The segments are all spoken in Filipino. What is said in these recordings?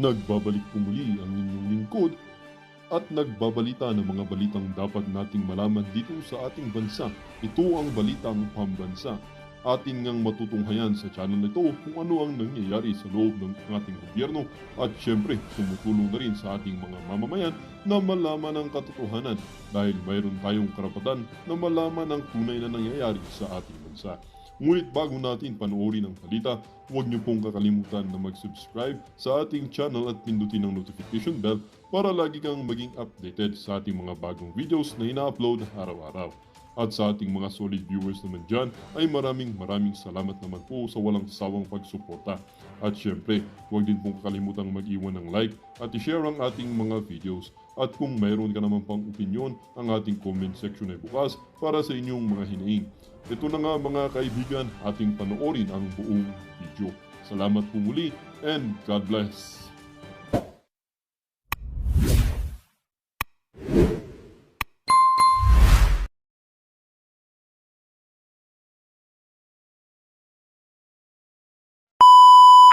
Nagbabalik po muli ang inyong lingkod at nagbabalita ng mga balitang dapat nating malaman dito sa ating bansa. Ito ang Balitang Pambansa. Atin ngang matutunghayan sa channel na ito kung ano ang nangyayari sa loob ng ating gobyerno at syempre tumutulong na rin sa ating mga mamamayan na malaman ang katotohanan dahil mayroon tayong karapatan na malaman ang tunay na nangyayari sa ating bansa. Ngunit bago natin panoorin ang balita, huwag niyo pong kakalimutan na mag-subscribe sa ating channel at pindutin ang notification bell para lagi kang maging updated sa ating mga bagong videos na ina-upload araw-araw. At sa ating mga solid viewers naman dyan ay maraming salamat naman po sa walang sawang pagsuporta. At syempre, huwag din pong kakalimutan mag-iwan ng like at i-share ang ating mga videos. At kung mayroon ka naman pang opinion, ang ating comment section ay bukas para sa inyong mga hinaing. Ito na nga mga kaibigan, ating panoorin ang buong video. Salamat po muli and God bless!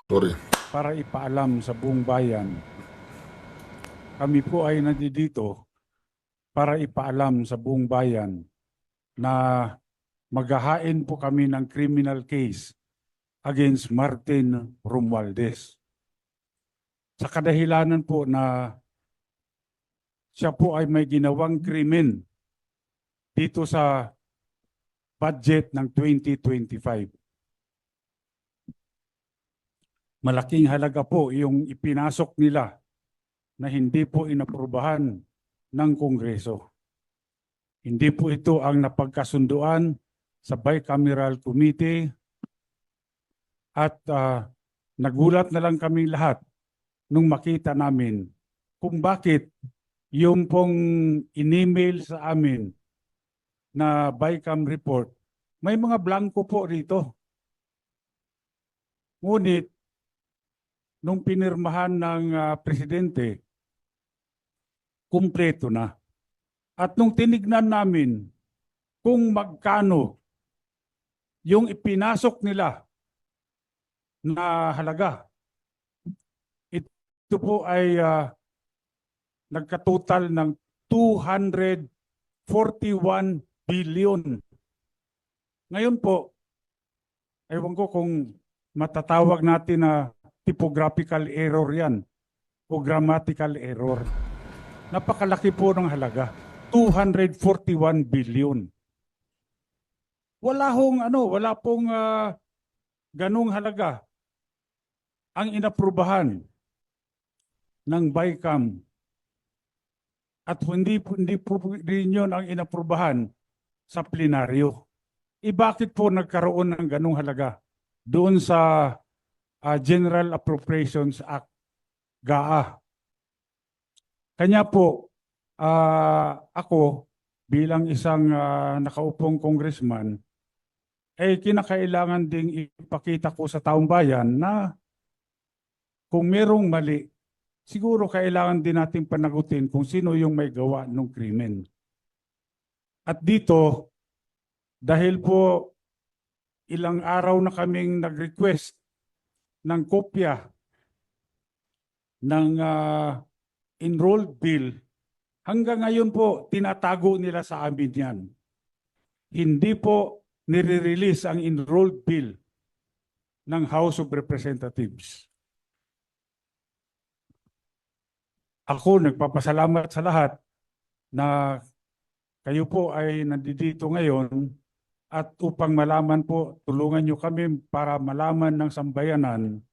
Sorry. Para ipaalam sa buong bayan. Kami po ay nandito para ipaalam sa buong bayan na maghahain po kami ng criminal case against Martin Romualdez. Sa kadahilanan po na siya po ay may ginawang krimen dito sa budget ng 2025. Malaking halaga po yung ipinasok nila na hindi po inaprubahan ng Kongreso. Hindi po ito ang napagkasunduan sa Bicameral Committee at nagulat na lang kami lahat nung makita namin kung bakit yung pong in-email sa amin na Bicam report, may mga blanco po rito. Ngunit, nung pinirmahan ng presidente, kumpleto na. At nung tinignan namin kung magkano yung ipinasok nila na halaga, ito po ay nagkatotal ng 241 billion. Ngayon po, ewan ko kung matatawag natin na typographical error yan o grammatical error. Napakalaki po ng halaga. 241 billion. Wala pong ganung halaga ang inaprubahan ng Bicam. At hindi po rin yun ang inaprubahan sa plenaryo. Bakit po nagkaroon ng ganung halaga doon sa General Appropriations Act, GAA. Kanya po, ako bilang isang nakaupong congressman, kinakailangan ding ipakita ko sa taong bayan na kung merong mali, siguro kailangan din natin panagutin kung sino yung may gawa ng krimen. At dito, dahil po ilang araw na kaming nag-request ng kopya ng enrolled bill, hanggang ngayon po tinatago nila sa amin yan. Hindi po nire-release ang enrolled bill ng House of Representatives. Ako nagpapasalamat sa lahat na kayo po ay nandito ngayon at upang malaman po, tulungan nyo kami para malaman ng sambayanan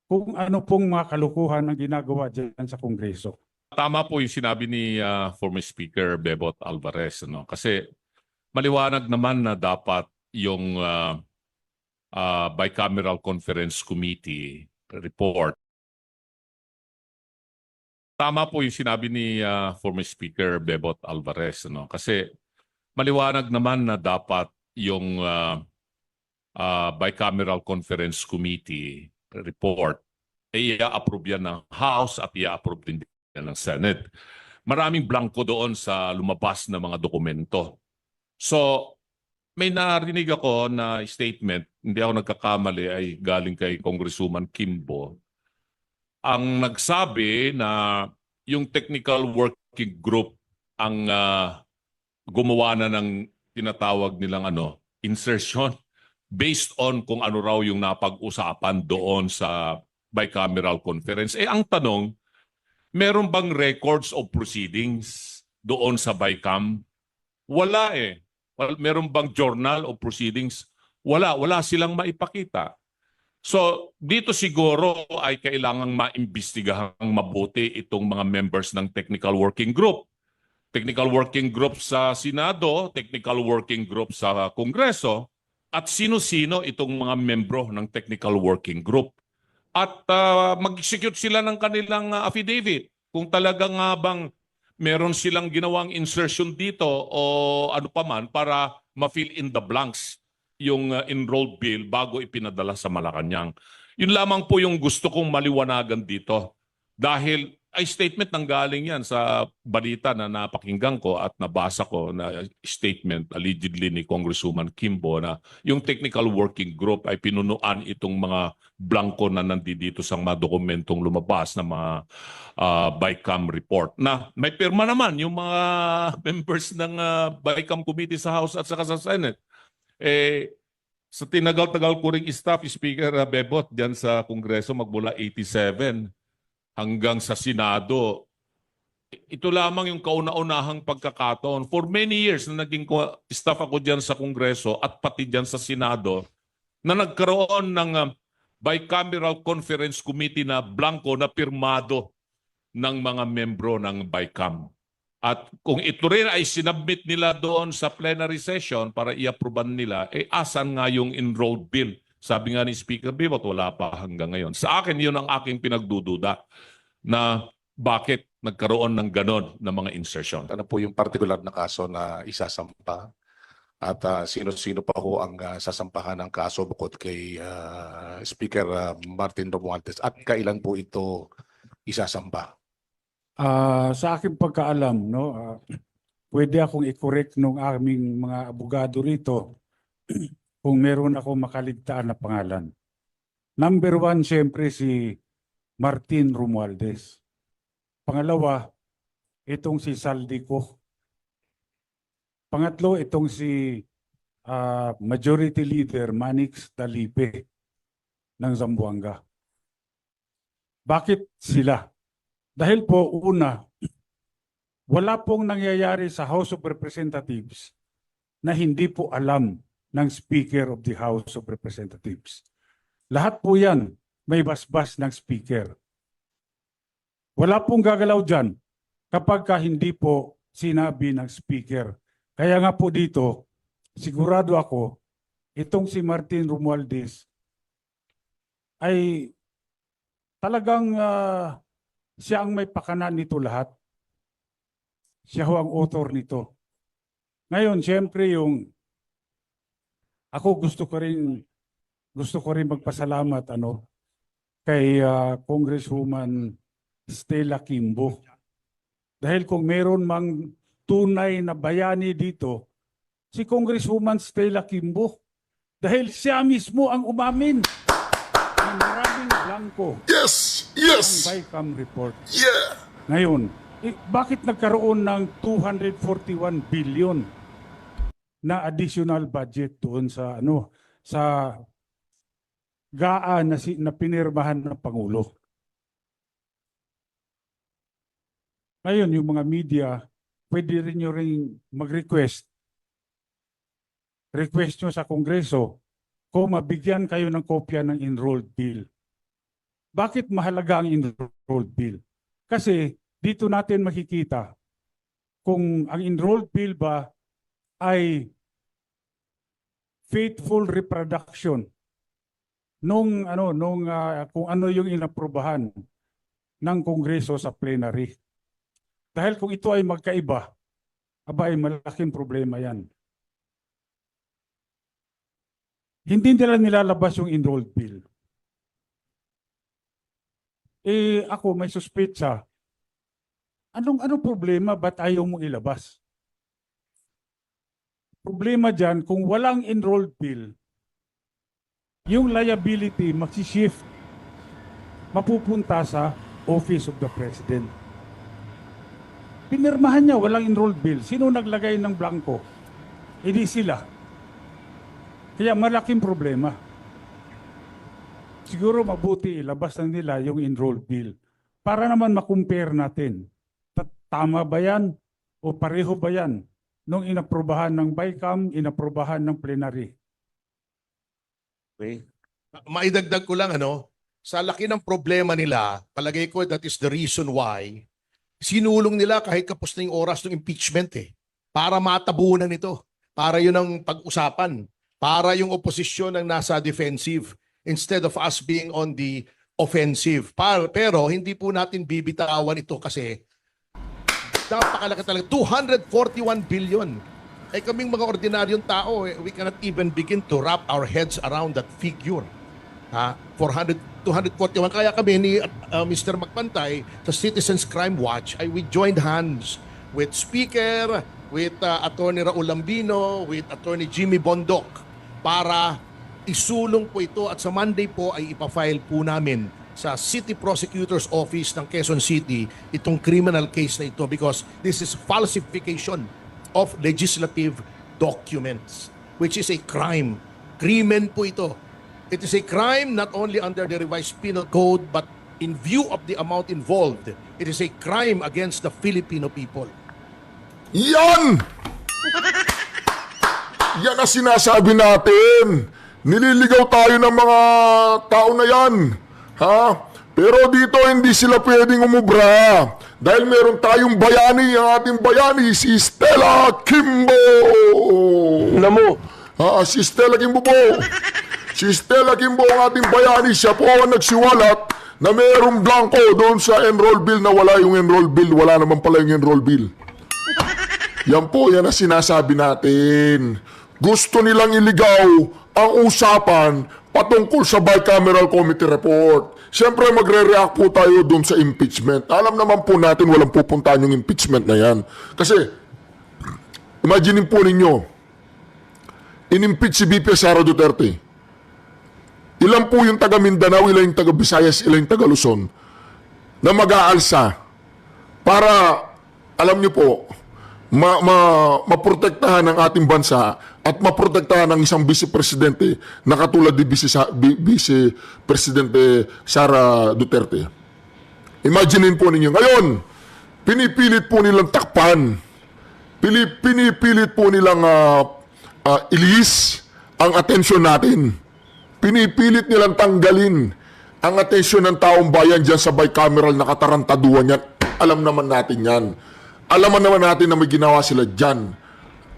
kung ano pong mga kalukuhan ang ginagawa dyan sa Kongreso. Tama po yung sinabi ni former Speaker Bebot Alvarez. No? Kasi maliwanag naman na dapat yung Bicameral Conference Committee report. Tama po yung sinabi ni former Speaker Bebot Alvarez. No? Kasi maliwanag naman na dapat yung Bicameral Conference Committee report ay i-approve yan ng House at i-approve din yan ng Senate. Maraming blanco doon sa lumabas na mga dokumento. So, may narinig ako na statement, hindi ako nagkakamali, ay galing kay Congresswoman Kimbo, ang nagsabi na yung technical working group ang gumawa na ng tinatawag nilang insertion based on kung ano raw yung napag-usapan doon sa bicameral conference. Ang tanong, meron bang records of proceedings doon sa BICAM? Wala eh. Meron bang journal of proceedings? Wala. Wala silang maipakita. So, dito siguro ay kailangang maimbestigahang mabuti itong mga members ng Technical Working Group. Technical Working Group sa Senado, Technical Working Group sa Kongreso, at sino-sino itong mga membro ng Technical Working Group. At mag-execute sila ng kanilang affidavit. Kung talaga nga bang meron silang ginawang insertion dito o ano pa man para ma-fill in the blanks yung enrolled bill bago ipinadala sa Malacanang. Yun lamang po yung gusto kong maliwanagan dito. Dahil ay statement nang galing yan sa balita na napakinggan ko at nabasa ko na statement allegedly ni Congresswoman Kimbo na yung technical working group ay pinunuan itong mga blanco na nandito sa mga dokumentong lumabas na mga BICAM report. Na may pirma naman yung mga members ng BICAM committee sa House at saka sa Senate. Sa tinagal-tagal ko ring staff, Speaker Bebot, diyan sa Kongreso magmula 87 hanggang sa Senado, ito lamang yung kauna-unahang pagkakataon. For many years na naging staff ako diyan sa Kongreso at pati diyan sa Senado, na nagkaroon ng bicameral conference committee na blanco na pirmado ng mga membro ng BICAM. At kung ito rin ay sinabmit nila doon sa plenary session para i-approvean nila, asan nga yung enrolled bill? Sabi nga ni Speaker Bibot, wala pa hanggang ngayon. Sa akin, yun ang aking pinagdududa na bakit nagkaroon ng ganon na mga insertion. Ano po yung particular na kaso na isasampa? At sino-sino pa ho ang sasampahan ng kaso bukod kay Speaker Martin Romualdez? At kailan po ito isasampa? Sa aking pagkaalam, pwede akong i-correct ng aming mga abogado rito kung meron ako makaligtaan na pangalan. Number 1, siyempre si Martin Romualdez. Pangalawa, itong si Saldico. Pangatlo, itong si Majority Leader Manix Dalipe ng Zamboanga. Bakit sila? Dahil po, una, wala pong nangyayari sa House of Representatives na hindi po alam ng Speaker of the House of Representatives. Lahat po yan may basbas ng Speaker. Wala pong gagalaw dyan kapag hindi po sinabi ng Speaker. Kaya nga po dito, sigurado ako, itong si Martin Romualdez ay talagang siya ang may pakanan nito lahat. Siya ho ang author nito. Ngayon, siyempre ako gusto ko rin magpasalamat kay Congresswoman Stella Kimbo. Dahil kung meron mang tunay na bayani dito, si Congresswoman Stella Kimbo. Dahil siya mismo ang umamin na maraming blanco. Yes! Ang Yes! BICAM report. Yeah! Ngayon, bakit nagkaroon ng 241 billion na additional budget doon sa sa GAA na pinirmahan ng Pangulo? Ngayon, yung mga media, pwede rin nyo rin mag-request. Request nyo sa Kongreso kung mabigyan kayo ng kopya ng enrolled bill. Bakit mahalaga ang enrolled bill? Kasi dito natin makikita kung ang enrolled bill ba ay faithful reproduction kung ano yung inaprubahan ng Kongreso sa plenary. Dahil kung ito ay magkaiba, ay malaking problema yan. Hindi nila nilalabas yung enrolled bill. Ako may suspetsa. Anong problema? Ba't ayaw mong ilabas? Problema dyan, kung walang enrolled bill, yung liability magsishift. mapupunta sa Office of the President. Pinirmahan niya, walang enrolled bill. Sino naglagay ng blanco? Hindi sila. Kaya malaking problema. Siguro mabuti ilabas na nila yung enrolled bill para naman makumpare natin. Tama ba yan o pareho ba yan nung inaprobahan ng BICAM, inaprobahan ng plenary? Okay. Maidagdag ko lang sa laki ng problema nila, palagay ko that is the reason why sinulong nila kahit kapos na yung oras ng impeachment para matabunan ito. Para yun ang pag-usapan. Para yung oposisyon ang nasa defensive instead of us being on the offensive. Pero hindi po natin bibitawan ito kasi napakalaki talaga. 241 billion. Kaming mga ordinaryong tao, we cannot even begin to wrap our heads around that figure. 241. Kaya kami ni Mr. Magpantay sa Citizens Crime Watch, we joined hands with Speaker, with Attorney Raul Lambino, with Attorney Jimmy Bondoc para isulong po ito at sa Monday po ay ipafile po namin sa City Prosecutor's Office ng Quezon City itong criminal case na ito because this is falsification of legislative documents which is a crime. Krimen po ito. It is a crime not only under the revised penal code but in view of the amount involved, it is a crime against the Filipino people. Yan! Yan ang sinasabi natin. Nililigaw tayo ng mga tao na yan. Pero dito hindi sila pwedeng umubra. Dahil meron tayong bayani, ang ating bayani, si Stella Kimbo. Namo. Si Stella Kimbo po. Si Stella Kimbo ang ating bayani. Siya po ang nagsiwalat na mayroong blanco doon sa enroll bill na wala yung enroll bill. Wala naman pala yung enroll bill. Yan po, yan ang sinasabi natin. Gusto nilang iligaw ang usapan patungkol sa bicameral committee report. Siyempre magre-react po tayo doon sa impeachment. Alam naman po natin walang pupuntahan yung impeachment na yan. Kasi, imagine po ninyo, in-impeach si VP Sara Duterte. Ilan po yung taga Mindanao, ilan yung taga Visayas, ilan yung taga Luzon na mag-aalsa para, alam nyo po, maprotektahan ang ating bansa at maprotektahan ang isang vice-presidente na katulad ni vice-presidente Sara Duterte. Imaginein po ninyo. Ngayon, pinipilit po nilang takpan. Pinipilit po nilang ilis ang atensyon natin. Pinipilit nilang tanggalin ang atensyon ng taong bayan dyan sa bicameral na katarantaduan yan. Alam naman natin yan. Alam naman natin na may ginawa sila dyan.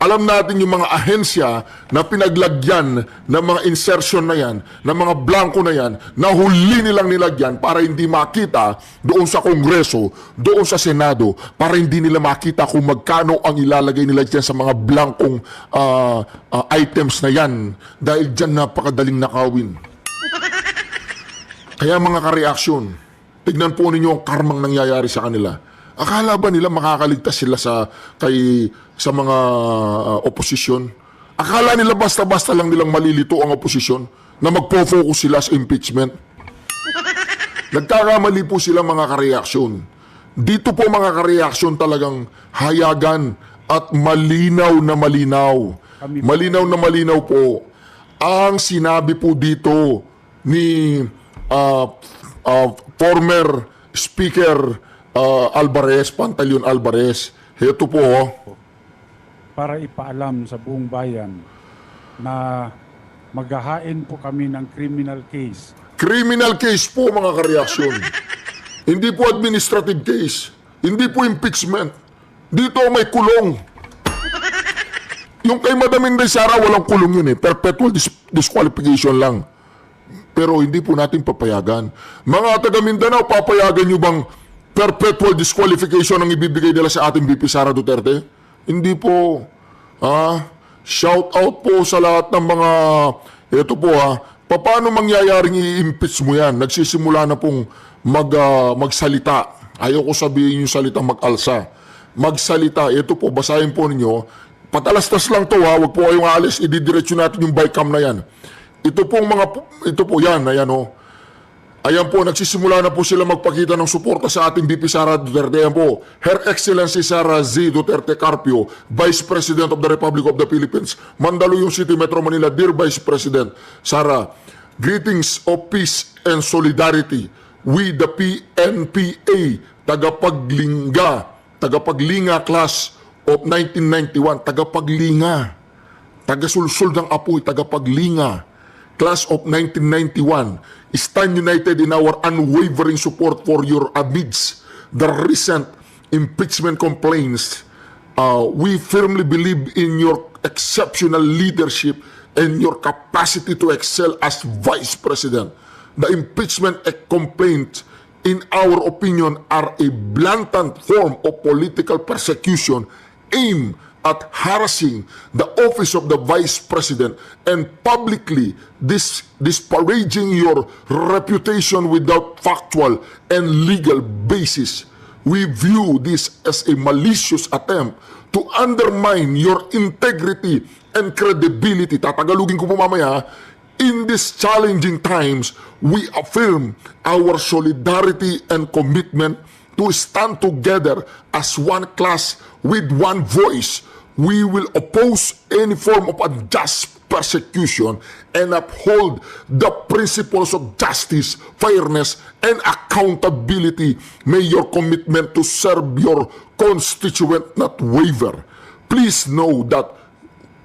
Alam natin yung mga ahensya na pinaglagyan ng mga insertion na yan, ng mga blanco na yan, na huli nilang nilagyan para hindi makita doon sa Kongreso, doon sa Senado, para hindi nila makita kung magkano ang ilalagay nila dyan sa mga blankong items na yan. Dahil dyan napakadaling nakawin. Kaya mga kareaksyon, tignan po ninyo ang karmang nangyayari sa kanila. Akala ba nila makakaligtas sila sa mga oposisyon? Akala nila basta-basta lang nilang malilito ang oposisyon na magpo-focus sila sa impeachment? Nagkakamali po sila mga kareaksyon. Dito po mga kareaksyon talagang hayagan at malinaw na malinaw. Malinaw na malinaw po. Ang sinabi po dito ni former Speaker Alvarez, Pantaleon Alvarez. Ito po. Para ipaalam sa buong bayan na maghahain po kami ng criminal case. Criminal case po mga kareaksyon. Hindi po administrative case. Hindi po impeachment. Dito may kulong. Yung kay Madam Inday Sara, walang kulong yun Perpetual disqualification lang. Pero hindi po natin papayagan. Mga taga Mindanao, papayagan nyo bang perpetual disqualification ang ibibigay nila sa ating VP Sara Duterte? Hindi po. Shout out po sa lahat ng mga, ito po paano mangyayaring i-impeach mo yan? Nagsisimula na pong magsalita. Ayaw ko sabihin yung salita mag-alsa. Magsalita. Ito po, basahin po ninyo. Patalastas lang to Huwag po kayong alis. Ididiretso natin yung BICAM na yan. Ito po yan. Ayan Ayan po, nagsisimula na po sila magpakita ng suporta sa ating VP Sara Duterte. Ayan po, Her Excellency Sara Z. Duterte Carpio, Vice President of the Republic of the Philippines, Mandaluyong City, Metro Manila. Dear Vice President Sara, greetings of peace and solidarity. We the PNPA, tagapaglinga class of 1991, tagasulsul ng apoy, tagapaglinga, class of 1991, stand united in our unwavering support for your amidst the recent impeachment complaints. We firmly believe in your exceptional leadership and your capacity to excel as Vice President. The impeachment complaints, in our opinion, are a blatant form of political persecution aimed at harassing the office of the Vice President and publicly disparaging your reputation without factual and legal basis. We view this as a malicious attempt to undermine your integrity and credibility. Tatagalugin ko po mamaya. In these challenging times, we affirm our solidarity and commitment to stand together as one class with one voice. We will oppose any form of unjust persecution and uphold the principles of justice, fairness, and accountability. May your commitment to serve your constituent not waver. Please know that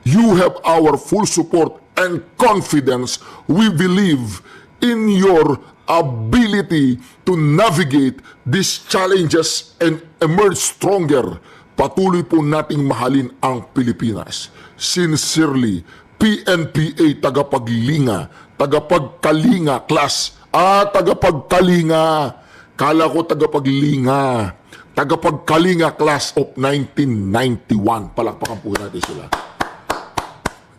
you have our full support and confidence. We believe in your ability to navigate these challenges and emerge stronger. Patuloy po nating mahalin ang Pilipinas. Sincerely, PNPA tagapaglinga, tagapagkalinga class. Tagapagkalinga. Kala ko tagapaglinga. Tagapagkalinga class of 1991. Palakpakan po natin sila.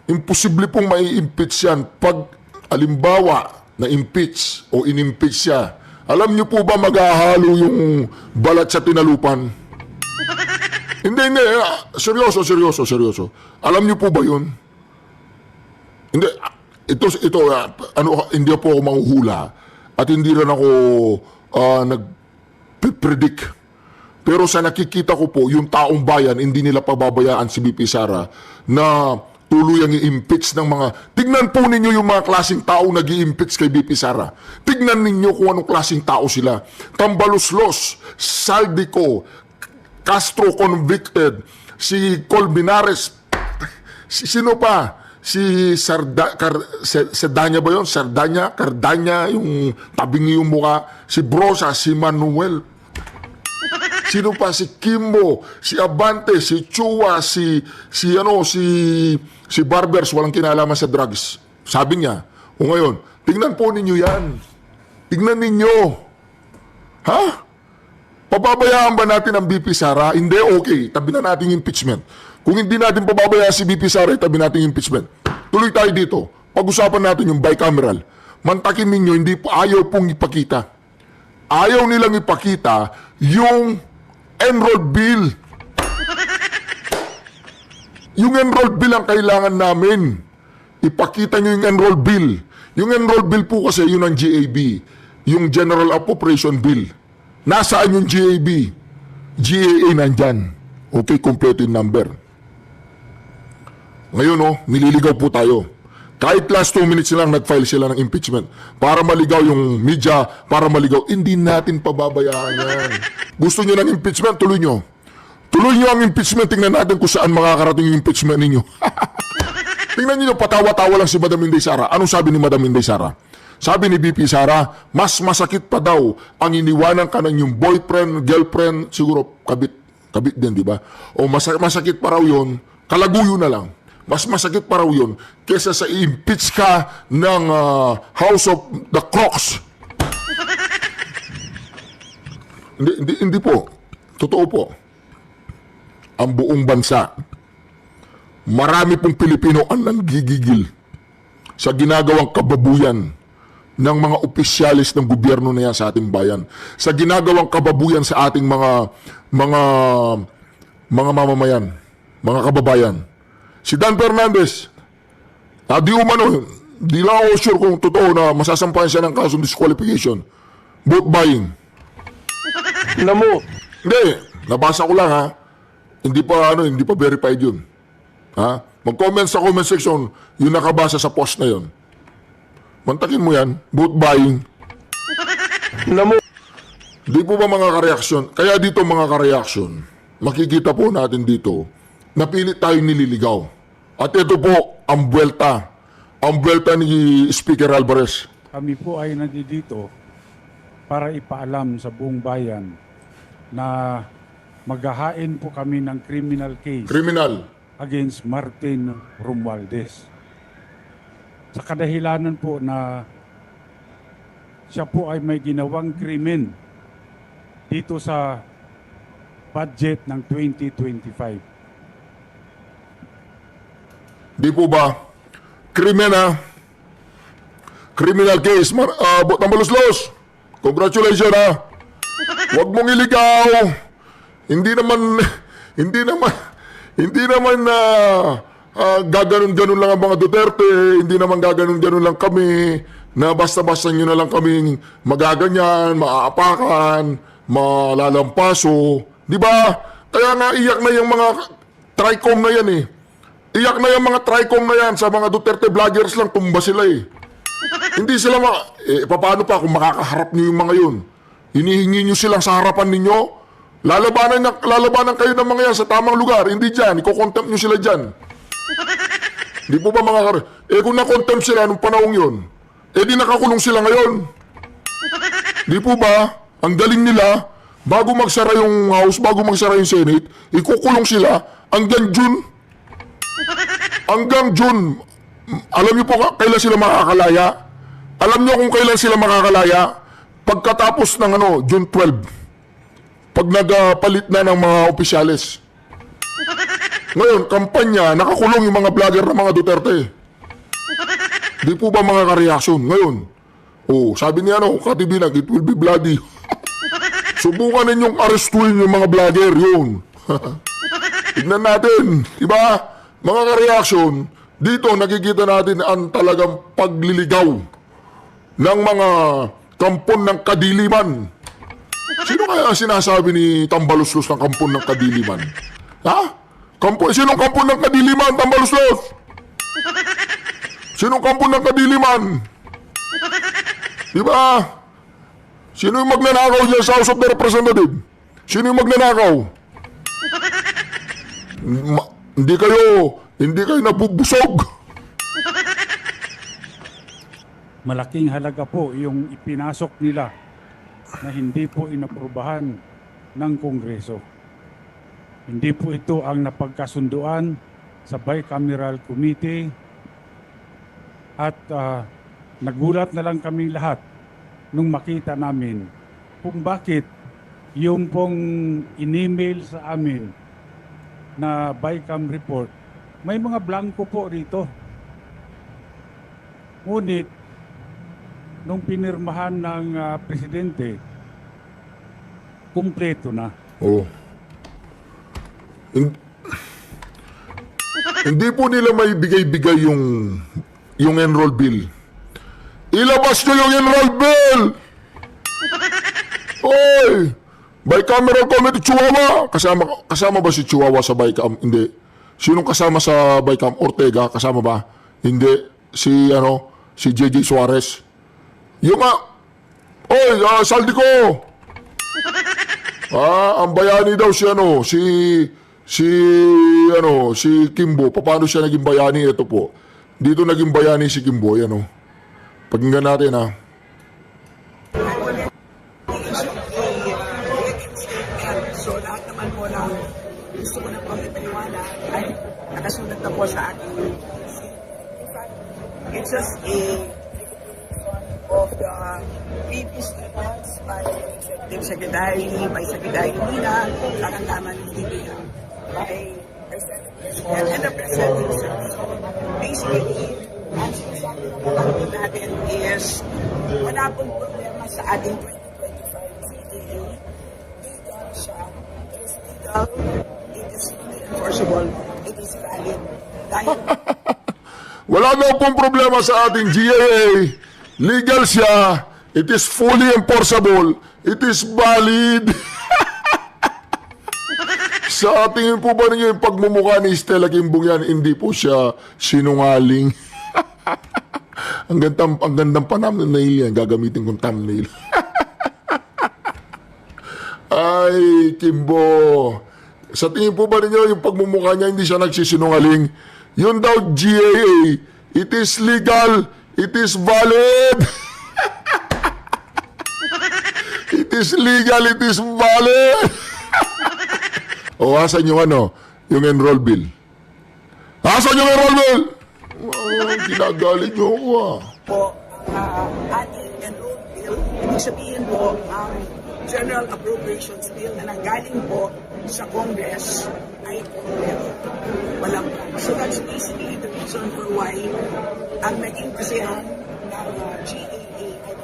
Imposible pong mai-impeach yan pag alimbawa na-impeach o in-impeach siya. Alam niyo po ba maghahalo yung balat sa tinalupan? Hindi. Seryoso. Alam niyo po ba yun? Hindi. Hindi po ako manghuhula at hindi rin ako nag-predict. Pero sa nakikita ko po, yung taong bayan, hindi nila pababayaan si VP Sara na tuloy ang i-impeach ng mga... Tignan po ninyo yung mga klaseng tao nag-i-impeach kay VP Sara. Tignan ninyo kung anong klaseng tao sila. Tambaluslos, Saldico, Castro convicted, si Colmenares, sino pa? Si Sardanya ba yun? Cardanya, yung tabingi yung mukha. Si Brosa, si Manuel. Sino pa? Si Kimbo, si Abante, si Chua, si Barbers, walang kinalaman sa drugs. Sabi niya. O ngayon, tingnan po ninyo yan. Tingnan ninyo. Ha? Pababayaan ba natin ang VP Sara? Hindi, okay. Tabi na natin yung impeachment. Kung hindi natin pababayaan si VP Sara, tabi natin yung impeachment. Tuloy tayo dito. Pag-usapan natin yung bicameral. Mantakin ninyo, hindi ayaw pong ipakita. Ayaw nilang ipakita yung enrolled bill. Yung enrolled bill ang kailangan namin. Ipakita nyo yung enrolled bill. Yung enrolled bill po kasi yun ang GAB. Yung General Appropriation Bill. Nasaan yung GAB? GAA nandyan. Okay, kompleto yung number. Ngayon nililigaw po tayo. Kahit last 2 minutes lang nag-file sila ng impeachment para maligaw yung media, para maligaw, hindi natin pababayaan yan. Gusto nyo ng impeachment, tuloy nyo. Tuloy nyo ang impeachment, tingnan natin kung saan makakarating yung impeachment ninyo. Tingnan nyo, patawa-tawa lang si Madam Inday Sara. Anong sabi ni Madam Inday Sara? Sabi ni VP Sara, mas masakit pa daw ang iniwanan ka ng yung boyfriend, girlfriend, siguro kabit din, di ba? O masakit pa raw yun, kalaguyo na lang. Mas masakit pa raw yun kesa sa i-impeach ka ng House of the Crocs. Hindi po. Totoo po. Ang buong bansa, marami pong Pilipino ang nanggigigil sa ginagawang kababuyan ng mga opisyalis ng gobyerno na yan sa ating bayan. Sa ginagawang kababuyan sa ating mga mamamayan, mga kababayan. Si Dan Fernandez, di umano, Di lang ako sure kung totoo na masasampahan siya ng kasong disqualification. Vote buying. Namo. Hindi, nabasa ko lang ha. Hindi pa verified yun. Ha? Mag-comment sa comment section yung nakabasa sa post na yun. Mantakin mo yan, vote buying. Namo. Di po ba mga kareaksyon? Kaya dito mga kareaksyon, makikita po natin dito, napilit tayong nililigaw. At ito po, ang buwelta ni Speaker Alvarez. Kami po ay nandito para ipaalam sa buong bayan na maghahain po kami ng criminal case Criminal. against Martin Romualdez. Sa kadahilanan po na siya po ay may ginawang krimen dito sa budget ng 2025. Di po ba? Criminal case. Tambaluslos. Congratulations ha. Huwag mong iligaw. Hindi naman na gaganon-ganon lang ang mga Duterte. Hindi naman gaganon-ganon lang kami na basta-basta nyo na lang kaming magaganyan, maaapakan, malalampaso. Di ba? Kaya nga iyak na yung mga TRICOM na yan eh. Iyak na yung mga TRICOM na yan sa mga Duterte vloggers lang, tumba sila eh. Hindi sila paano pa kung makakaharap niyo yung mga yun? Hinihingi niyo silang sa harapan ninyo? Lalabanan kayo ng mga yan sa tamang lugar. Hindi dyan, iko-contempt niyo sila dyan. Di po ba mga kung na-contempt sila nung panahong yun, di nakakulong sila ngayon. Di po ba? Ang galing nila, bago magsara yung House, bago magsara yung Senate, ikukulong sila hanggang June. Hanggang June. Alam niyo po kailan sila makakalaya? Alam niyo kung kailan sila makakalaya? Pagkatapos ng June 12. Pag nagpalit na ng mga opisyales. Ngayon, kampanya, nakakulong yung mga vlogger ng mga Duterte. Di po ba mga kareaksyon? Ngayon, sabi niya Katibinag, it will be bloody. Subukan ninyong arestuin yung mga vlogger, yun. Tignan natin, diba? Mga kareaksyon, dito nakikita natin ang talagang pagliligaw ng mga kampon ng kadiliman. Sino kaya ang sinasabi ni Tambaluslos ng kampon ng kadiliman? Ha? Sinong kampon ng kadiliman, Tambaluslos? Sinong kampon ng kadiliman? Diba? Sino yung magnanakaw dyan sa House of the Representative? Sino yung magnanakaw? Hindi kayo nabubusog. Malaking halaga po yung ipinasok nila na hindi po inaprubahan ng Kongreso. Hindi po ito ang napagkasunduan sa Bicameral Committee at nagulat na lang kami lahat nung makita namin kung bakit yung pong in-email sa amin na Bicam report, may mga blanco po rito. Ngunit, nung pinirmahan ng presidente, kumpleto na. Oo. Hindi po nila may bigay-bigay yung enroll bill. Ilabas nyo yung enroll bill! Oy! Bicameral Committee, Chihuahua! Kasama ba si Chihuahua sa Bicam? Hindi. Sinong kasama sa Bicam? Ortega, kasama ba? Hindi. Si JJ Suarez. Yung Saldico! Ang bayani daw si Kimbo. Paano siya naging bayani? Ito po. Dito naging bayani si Kimbo. Pakinggan natin So lahat naman po ng gusto ko na pagpapaliwala ay nakasulat na po sa ating in fact, it's just a of the previous statements by Executive Secretary, by Secretary Nina, kakantaman ng DBM, by President and the President himself. So basically, ang sinasabi naman natin is wala pong problema sa ating 2025 CTA. Legal siya. It is legal. It is enforceable. It is valid. Dahil Wala daw pong problema sa ating GAA. Legal siya. It is fully enforceable. It is valid. Sa tingin po ba ninyo yung pagmumukha ni Stella Kimbong yan, hindi po siya sinungaling. ang gandang thumbnail yan. Gagamitin kong thumbnail. Ay, Kimbo. Sa tingin po ba ninyo yung pagmumukha niya, hindi siya nagsisinungaling? Yun daw GAA. It is legal. It is valid. It is legal. It is valid. O, asan yung yung enroll bill? Asan yung enroll bill? Ginagalit nyo ako Po, ating enrolled bill, ibig sabihin po, ang General Appropriations Bill na nanggaling po sa Congress ay walang. So that's basically the reason for why ang naging kasiyahan ng GAA ay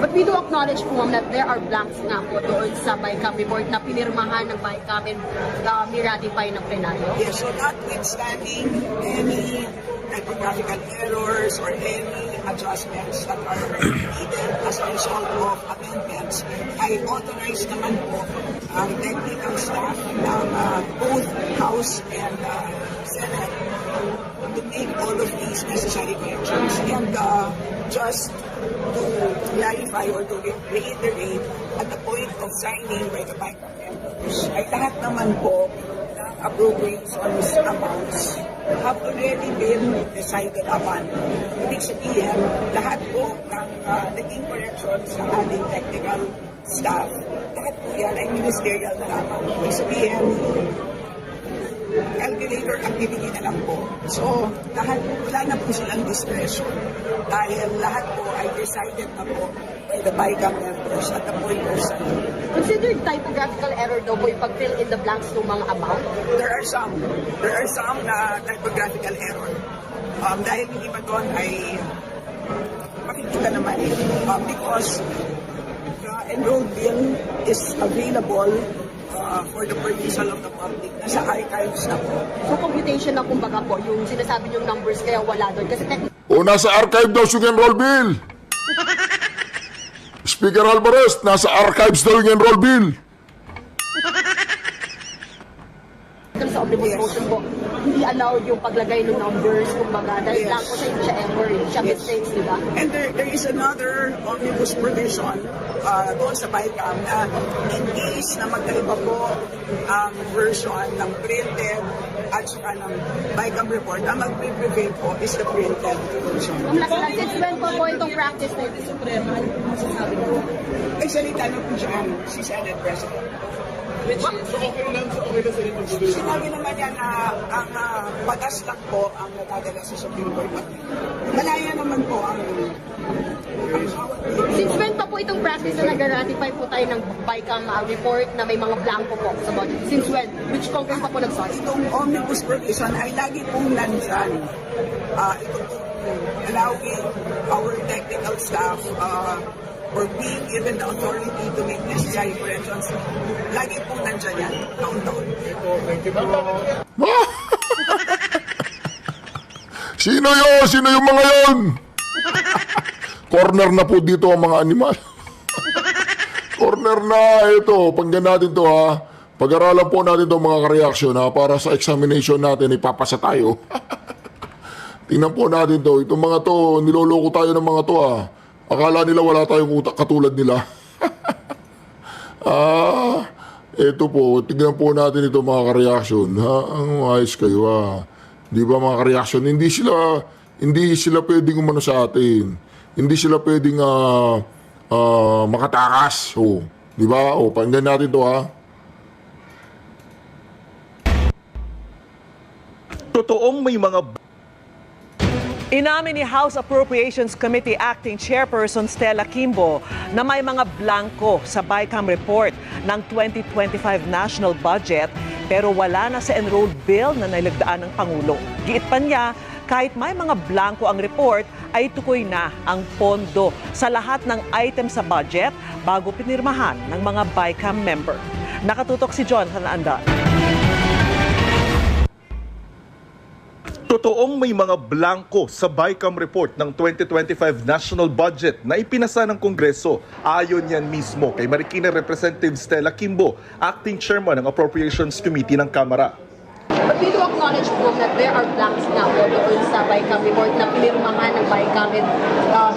But we do acknowledge po, ma'am, that there are blanks nga po doon sa BICAM report na pinirmahan ng BICAM and ni-ratify ng plenaryo. Yes, so notwithstanding any typographical errors or any adjustments that are needed as a result of amendments, ay authorize naman po ang technical staff ng both House and Senate to make all of these necessary corrections. And just to clarify or to reiterate, at the point of signing by the BICAM members, ay lahat naman po ng appropriations amounts have already been decided upon. Ibig sabihin, lahat po ng naging corrections sa ating technical staff, lahat po yan ay ministerial na lamang. Ibig sabihin, calculator activity na lang po. So, wala na po silang discretion dahil lahat po ay decided na po by the BICAM members at the point of signing. Considered typographical error daw po yung pag-fill in the blanks ng mga amount? There are some na typographical error. Dahil hindi pa doon ay makikita naman because the enrolled bill is available for the perusal of the public. Nasa archives na po. So computation na kumbaga po, yung sinasabi yung numbers kaya wala doon. Kasi O, nasa archive daw yung enroll bill. Speaker Alvarez, nasa archives daw yung enroll bill. sa omnibus motion po, hindi allowed yung paglagay ng numbers, kumbaga, dahil lang po siya hindi siya error, hindi siya mistakes, di ba? And there is another omnibus provision doon sa BICAM na in case na magkaiba po ang version ng printed at saka ng BICAM report, ang mag-prevail po is the printed version. Since when po itong practice na ito, Suprema, ano po masasabi ko? Ay salita na po dyan si Senate President. Sinabi naman yan na ang batas lang po ang natadala sa Supreme Court. Malaya naman po ang Since when pa po itong practice na nag-ratify po tayo ng BICAM report na may mga blanco po sa budget? Since when? Which Congress pa po nag-start? itong omnibus provision ay lagi pong nandyan. Ito po allowing our technical staff or being given the authority to make necessary corrections. Lagi pong nandyan yan. Taon-taon. Sino yun? Sino yung mga yun? Corner na po dito ang mga animal. Corner na ito. Pagyan natin to ha. Pag-aralan po natin to mga reaction ha. Para sa examination natin, ipapasa tayo. Tingnan po natin to. Itong mga to, niloloko tayo ng mga to ha. Akala nila wala tayong utak katulad nila. Ito po. Tingnan po natin ito mga reaction ha. Ang ayos kayo ha. Di ba mga reaction? Hindi sila pwedeng umano sa atin. Hindi sila pwedeng makatakas. O, di ba? O, pakinggan natin to ha. Totoong may mga... Inamin ni House Appropriations Committee Acting Chairperson Stella Kimbo na may mga blanco sa BICAM report ng 2025 national budget pero wala na sa enrolled bill na nailagdaan ng Pangulo. Giit pa niya, kahit may mga blanco ang report, ay tukoy na ang pondo sa lahat ng item sa budget bago pinirmahan ng mga BICAM member. Nakatutok si Jonathan Andan. Totoong may mga blanko sa BICAM report ng 2025 national budget na ipinasa ng Kongreso. Ayon yan mismo kay Marikina Representative Stella Kimbo, acting chairman ng Appropriations Committee ng Kamara. But we do acknowledge po that there are blanks na po doon sa BICAM report na pinirmahan ng BICAM and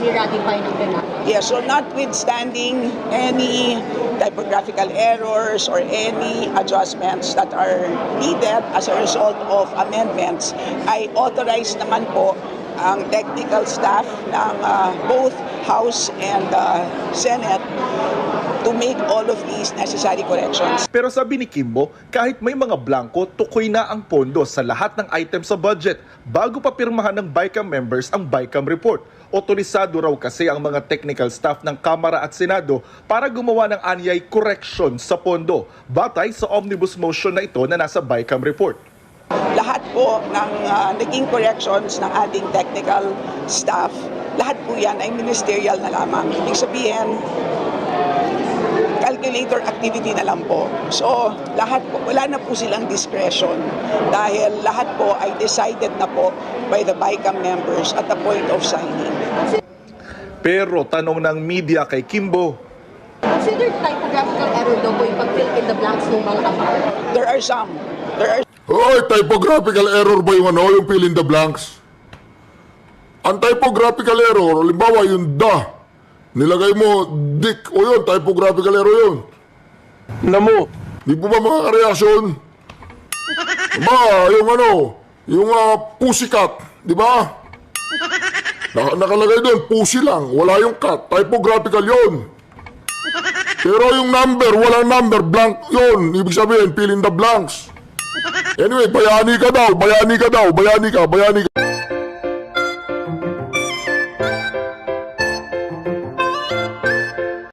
ni-ratify ng Senado. Yeah, so notwithstanding any typographical errors or any adjustments that are needed as a result of amendments, ay authorized naman po ang technical staff ng both House and Senate to make all of these necessary corrections. Pero sabi ni Kimbo, kahit may mga blanko, tukoy na ang pondo sa lahat ng items sa budget bago pa pirmahan ng BICAM members ang BICAM report. Otorisado raw kasi ang mga technical staff ng Kamara at Senado para gumawa ng anyay correction sa pondo, batay sa omnibus motion na ito na nasa BICAM report. Lahat po ng naging corrections ng ating technical staff, lahat po yan ay ministerial na lamang. Ibig sabihin, calculator activity na lang po. So, lahat po, wala na po silang discretion dahil lahat po ay decided na po by the BICAM members at the point of signing. Pero tanong ng media kay Kimbo, Consider typographical error daw po yung pag-fill in the blanks ng mga amount. There are some. Hoy, typographical error ba yung yung fill in the blanks? Ang typographical error, halimbawa yung da, nilagay mo dik, o yun, typographical error yun. Namo. Di po ba makakareaksyon? Ba, yung pussycat, di ba? Nakalagay doon, pussy lang, wala yung cat, typographical yun. Pero yung number, walang number, blank yun, ibig sabihin, fill in the blanks. Anyway, bayani ka.